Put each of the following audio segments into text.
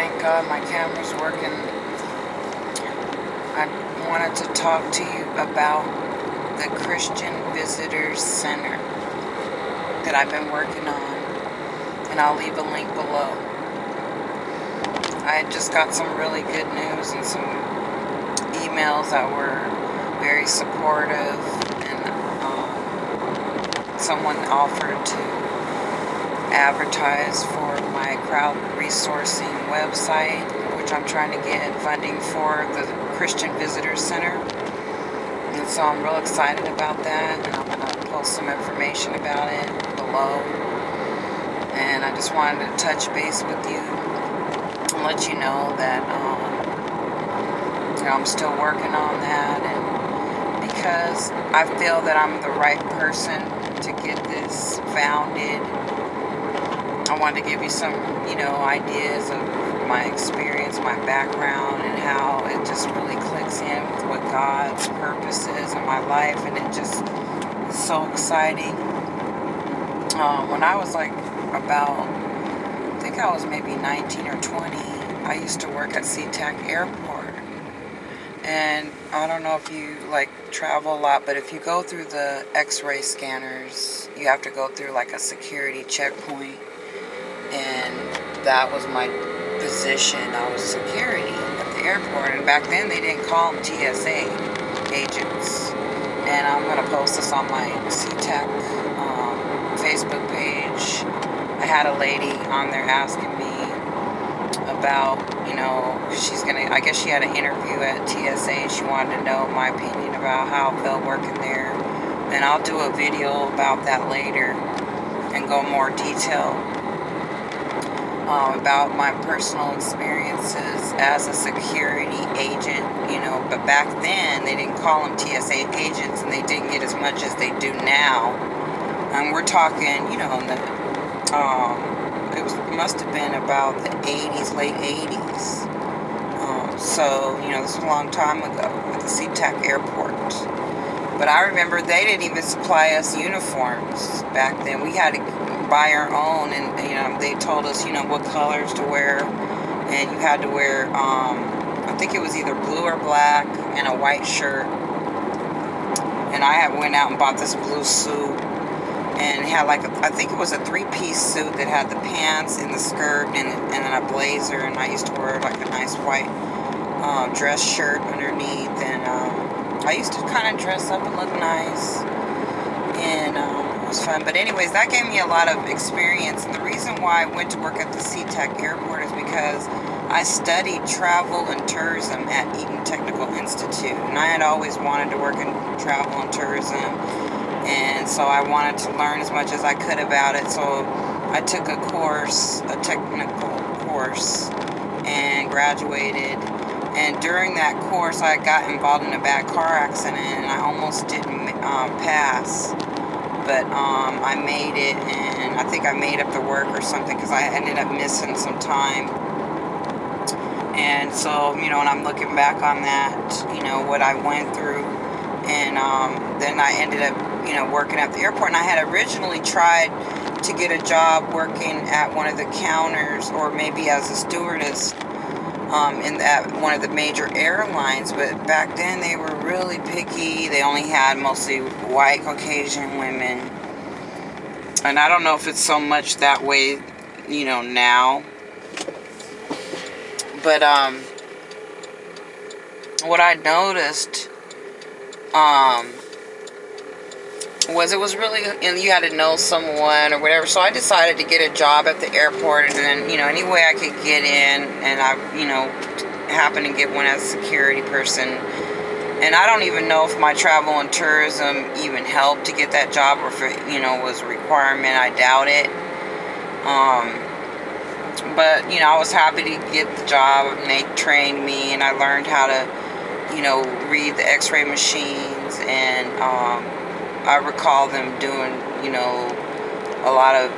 Thank God my camera's working. I wanted to talk to you about the Christian Visitors Center that I've been working on, and I'll leave a link below. I just got some really good news and some emails that were very supportive, and someone offered to advertise for my crowd resourcing website, which I'm trying to get funding for the Christian Visitors Center. And so I'm real excited about that, and I'm going to post some information about it below. And I just wanted to touch base with you and let you know that I'm still working on that, and because I feel that I'm the right person to get this founded, I wanted to give you some, ideas of my experience, my background, and how it just really clicks in with what God's purpose is in my life, and it just is so exciting. When I was I think I was maybe 19 or 20, I used to work at Sea-tac Airport. And I don't know if you travel a lot, but if you go through the x-ray scanners, you have to go through a security checkpoint. And that was my position. I was security at the airport. And back then they didn't call them TSA agents. And I'm going to post this on my Sea-tac Facebook page. I had a lady on there asking me about, I guess she had an interview at TSA, and she wanted to know my opinion about how it felt working there. And I'll do a video about that later and go more detail about my personal experiences as a security agent, but back then they didn't call them TSA agents, and they didn't get as much as they do now. And we're talking, in the it must have been about the 80s, late 80s. So, this was a long time ago at the Sea-tac Airport. But I remember they didn't even supply us uniforms back then. We had to buy our own, and, they told us, what colors to wear. And you had to wear, I think it was either blue or black and a white shirt. And I went out and bought this blue suit. And it had I think it was a 3-piece suit that had the pants and the skirt and then a blazer. And I used to wear a nice white dress shirt underneath. And I used to kind of dress up and look nice. And it was fun. But anyways, that gave me a lot of experience. And the reason why I went to work at the Sea-tac Airport is because I studied travel and tourism at Eton Tech Institute. And I had always wanted to work in travel and tourism. And so I wanted to learn as much as I could about it. So I took a technical course, and graduated. And during that course, I got involved in a bad car accident, and I almost didn't pass. But I made it, and I think I made up the work or something, because I ended up missing some time. And so, when I'm looking back on that, what I went through, and then I ended up working at the airport. And I had originally tried to get a job working at one of the counters, or maybe as a stewardess at one of the major airlines. But back then they were really picky. They only had mostly white Caucasian women. And I don't know if it's so much that way, now. But what I noticed was it was really, and you had to know someone or whatever. So I decided to get a job at the airport, and then, any way I could get in, and I, happened to get one as a security person. And I don't even know if my travel and tourism even helped to get that job, or if it, was a requirement. I doubt it. But, I was happy to get the job, and they trained me, and I learned how to, read the x-ray machines, and, I recall them doing, a lot of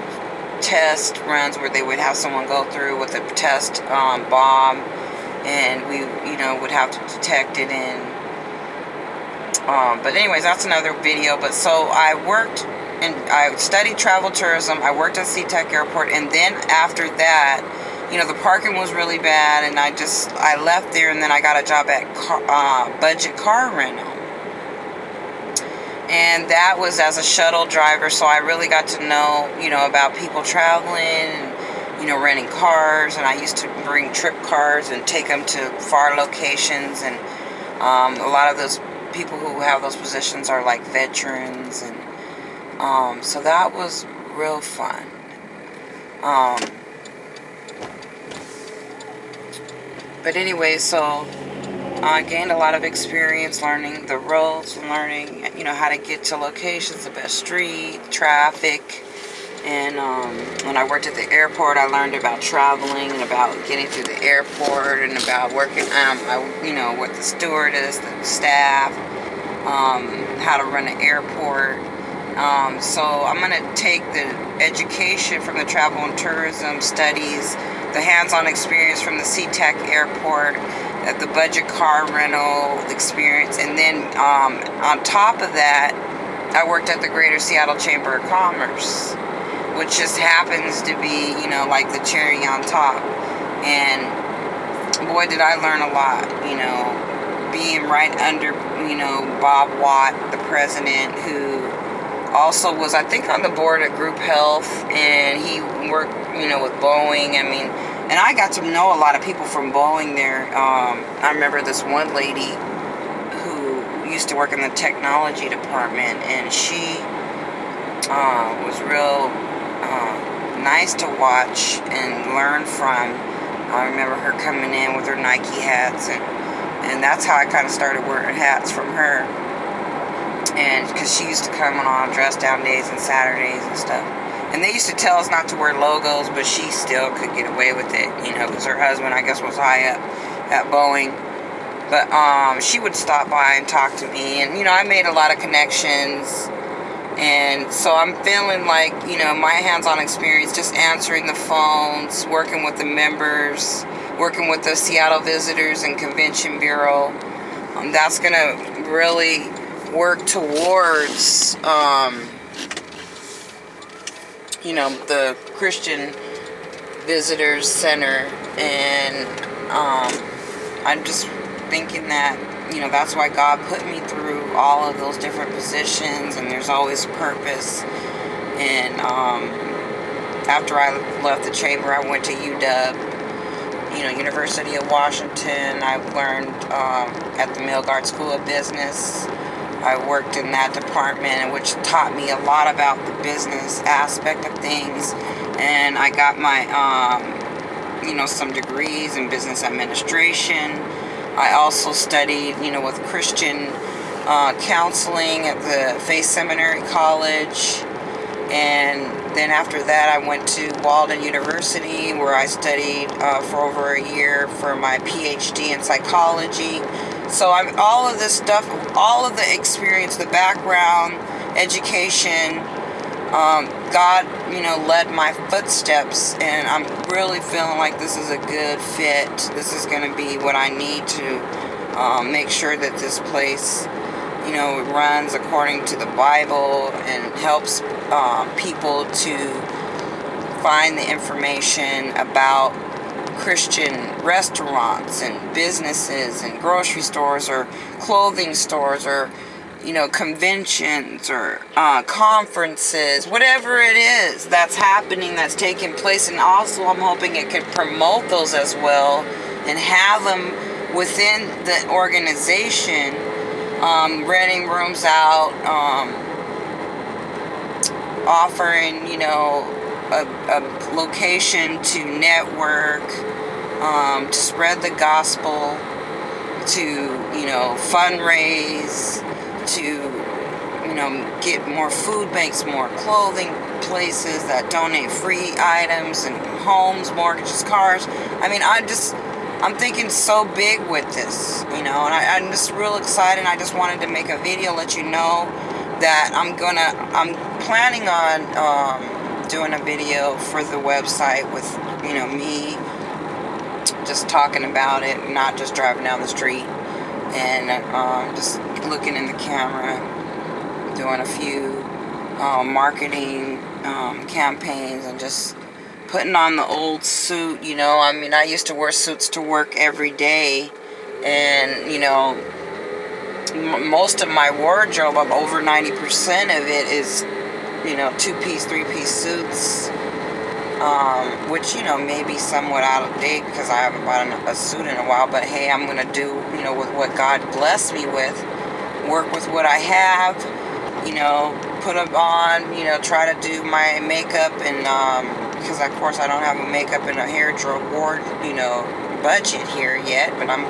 test runs where they would have someone go through with a test bomb, and we, would have to detect it in. But anyways, that's another video. But so I worked, and I studied travel tourism. I worked at Sea-tac Airport, and then after that, the parking was really bad, and I left there, and then I got a job at Budget Car Rental. And that was as a shuttle driver, so I really got to know, about people traveling and, renting cars. And I used to bring trip cars and take them to far locations. And a lot of those people who have those positions are like veterans. And so that was real fun. But anyway, so I gained a lot of experience learning the roads, learning, how to get to locations, the best street, traffic. And when I worked at the airport, I learned about traveling and about getting through the airport and about working, with the stewardess, the staff, how to run an airport. So I'm going to take the education from the travel and tourism studies, the hands-on experience from the Sea-tac airport, at the budget car rental experience, and then on top of that, I worked at the Greater Seattle Chamber of Commerce, which just happens to be, like the cherry on top. And boy, did I learn a lot, being right under, Bob Watt, the president, who also was, I think, on the board at Group Health, and he worked, with Boeing. And I got to know a lot of people from Walden there. I remember this one lady who used to work in the technology department, and she was real nice to watch and learn from. I remember her coming in with her Nike hats, and that's how I kind of started wearing hats from her. And because she used to come on dress down days and Saturdays and stuff. And they used to tell us not to wear logos, but she still could get away with it, because her husband, I guess, was high up at Boeing. But she would stop by and talk to me, and, I made a lot of connections. And so I'm feeling like, my hands-on experience, just answering the phones, working with the members, working with the Seattle Visitors and Convention Bureau, that's going to really work towards the Christian Visitors Center. And I'm just thinking that, that's why God put me through all of those different positions, and there's always purpose. And after I left the chamber, I went to UW, University of Washington. I learned at the Milgard School of Business. I worked in that department, which taught me a lot about the business aspect of things. And I got my, some degrees in business administration. I also studied, with Christian counseling at the Seminary College. And then after that, I went to Walden University, where I studied for over a year for my Ph.D. in psychology. So all of this stuff, all of the experience, the background, education, God, led my footsteps, and I'm really feeling like this is a good fit. This is going to be what I need to make sure that this place, runs according to the Bible and helps people to find the information about Christian restaurants and businesses and grocery stores or clothing stores or conventions or conferences, whatever it is that's happening, that's taking place. And also I'm hoping it could promote those as well and have them within the organization, renting rooms out, offering, a location to network, to spread the gospel, to, fundraise, to, get more food banks, more clothing places that donate free items and homes, mortgages, cars. I'm thinking so big with this, and I'm just real excited. I just wanted to make a video, let you know that I'm planning on doing a video for the website with, me just talking about it, not just driving down the street and just looking in the camera, doing a few marketing campaigns, and just putting on the old suit, you know. I mean, I used to wear suits to work every day, and, you know, most of my wardrobe, over 90% of it is, you know, 2-piece, 3-piece suits, which, you know, may be somewhat out of date because I haven't bought a suit in a while, but hey, I'm going to do, you know, with what God blessed me with, work with what I have, you know, put them on, you know, try to do my makeup, and because of course I don't have a makeup and a hair ward, you know, budget here yet, but I'm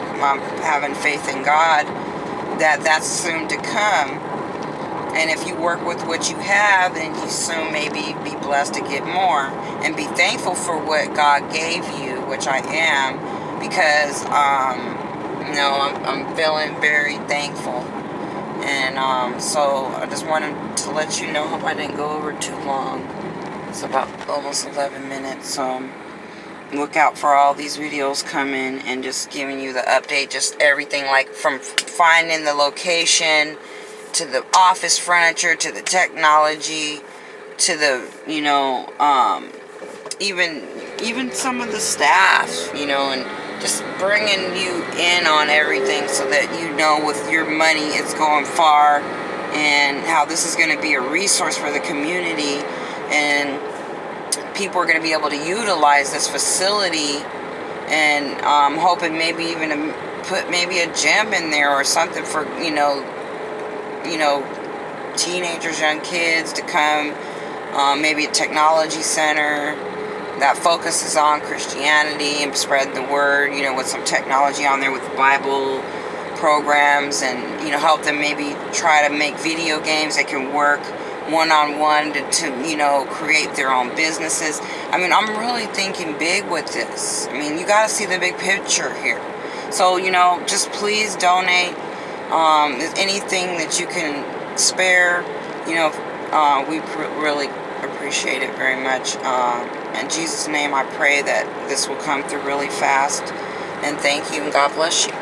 having faith in God that that's soon to come. And if you work with what you have, then you soon maybe be blessed to get more, and be thankful for what God gave you, which I am, because you know, I'm feeling very thankful. And so I just wanted to let you know. Hope I didn't go over too long. It's about almost 11 minutes. So look out for all these videos coming, and just giving you the update, just everything, like from finding the location, to the office furniture, to the technology, to the, you know, even some of the staff, you know, and just bringing you in on everything so that you know with your money it's going far, and how this is going to be a resource for the community, and people are going to be able to utilize this facility, and hoping maybe even to put maybe a gym in there or something for, you know, teenagers, young kids to come, maybe a technology center that focuses on Christianity and spread the word, you know, with some technology on there, with Bible programs, and, you know, help them maybe try to make video games that can work one-on-one to, you know, create their own businesses. I mean, I'm really thinking big with this. I mean, you got to see the big picture here. So, you know, just please donate. Anything that you can spare, you know, we really appreciate it very much. In Jesus' name, I pray that this will come through really fast. And thank you, and God bless you.